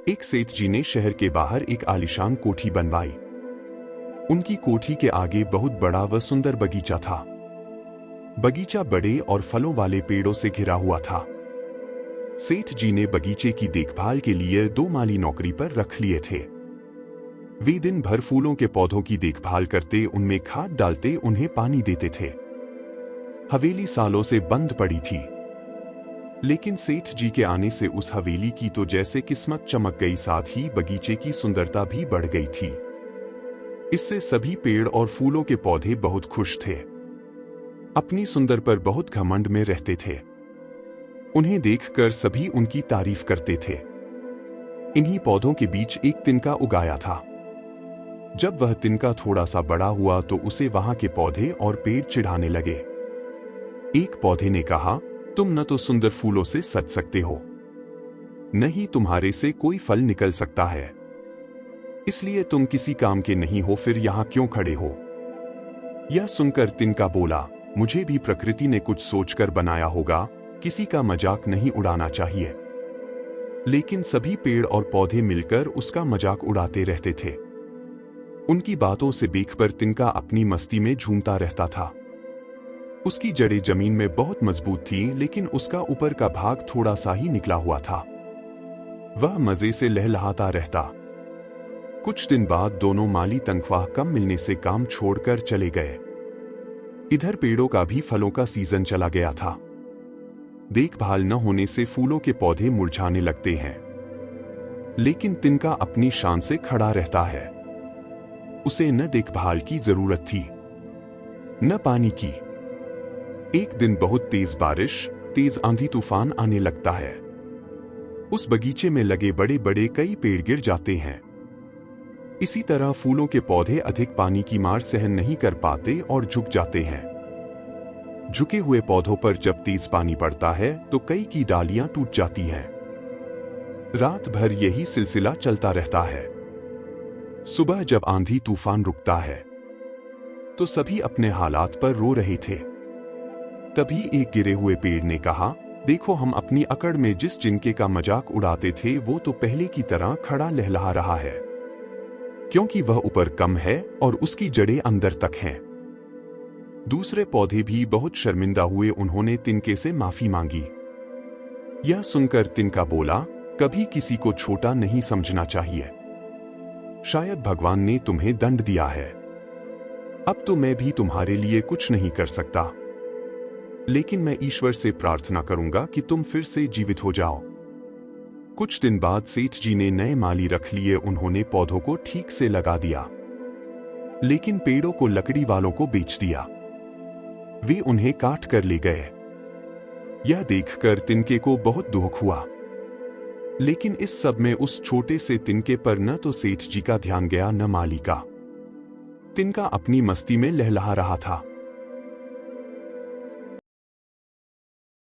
एक सेठ जी ने शहर के बाहर एक आलीशान कोठी बनवाई। उनकी कोठी के आगे बहुत बड़ा व सुंदर बगीचा था। बगीचा बड़े और फलों वाले पेड़ों से घिरा हुआ था। सेठ जी ने बगीचे की देखभाल के लिए 2 माली नौकरी पर रख लिए थे। वे दिन भर फूलों के पौधों की देखभाल करते, उनमें खाद डालते, उन्हें पानी देते थे। हवेली सालों से बंद पड़ी थी, लेकिन सेठ जी के आने से उस हवेली की तो जैसे किस्मत चमक गई, साथ ही बगीचे की सुंदरता भी बढ़ गई थी। इससे सभी पेड़ और फूलों के पौधे बहुत खुश थे। अपनी सुंदर पर बहुत घमंड में रहते थे। उन्हें देखकर सभी उनकी तारीफ करते थे। इन्हीं पौधों के बीच एक तिनका उगाया था। जब वह तिनका थोड़ा सा बड़ा हुआ तो उसे वहां के पौधे और पेड़ चिढ़ाने लगे। एक पौधे ने कहा, तुम न तो सुंदर फूलों से सज सकते हो, न ही तुम्हारे से कोई फल निकल सकता है, इसलिए तुम किसी काम के नहीं हो, फिर यहां क्यों खड़े हो? यह सुनकर तिनका बोला, मुझे भी प्रकृति ने कुछ सोचकर बनाया होगा, किसी का मजाक नहीं उड़ाना चाहिए। लेकिन सभी पेड़ और पौधे मिलकर उसका मजाक उड़ाते रहते थे। उनकी बातों से बेखबर तिनका अपनी मस्ती में झूमता रहता था। उसकी जड़ें जमीन में बहुत मजबूत थीं, लेकिन उसका ऊपर का भाग थोड़ा सा ही निकला हुआ था। वह मजे से लहलहाता रहता। कुछ दिन बाद दोनों माली तनख्वाह कम मिलने से काम छोड़कर चले गए। इधर पेड़ों का भी फलों का सीजन चला गया था। देखभाल न होने से फूलों के पौधे मुरझाने लगते हैं, लेकिन तिनका अपनी शान से खड़ा रहता है। उसे न देखभाल की जरूरत थी, न पानी की। एक दिन बहुत तेज बारिश, तेज आंधी तूफान आने लगता है। उस बगीचे में लगे बड़े बड़े कई पेड़ गिर जाते हैं। इसी तरह फूलों के पौधे अधिक पानी की मार सहन नहीं कर पाते और झुक जाते हैं। झुके हुए पौधों पर जब तेज पानी पड़ता है तो कई की डालियां टूट जाती हैं। रात भर यही सिलसिला चलता रहता है। सुबह जब आंधी तूफान रुकता है तो सभी अपने हालात पर रो रहे थे। तभी एक गिरे हुए पेड़ ने कहा, देखो, हम अपनी अकड़ में जिस जिनके का मजाक उड़ाते थे वो तो पहले की तरह खड़ा लहलहा रहा है, क्योंकि वह ऊपर कम है और उसकी जड़ें अंदर तक हैं। दूसरे पौधे भी बहुत शर्मिंदा हुए। उन्होंने तिनके से माफी मांगी। यह सुनकर तिनका बोला, कभी किसी को छोटा नहीं समझना चाहिए। शायद भगवान ने तुम्हें दंड दिया है। अब तो मैं भी तुम्हारे लिए कुछ नहीं कर सकता, लेकिन मैं ईश्वर से प्रार्थना करूंगा कि तुम फिर से जीवित हो जाओ। कुछ दिन बाद सेठ जी ने नए माली रख लिए। उन्होंने पौधों को ठीक से लगा दिया, लेकिन पेड़ों को लकड़ी वालों को बेच दिया। वे उन्हें काट कर ले गए। यह देखकर तिनके को बहुत दुख हुआ, लेकिन इस सब में उस छोटे से तिनके पर न तो सेठ जी का ध्यान गया, न माली का। तिनका अपनी मस्ती में लहलहा रहा था।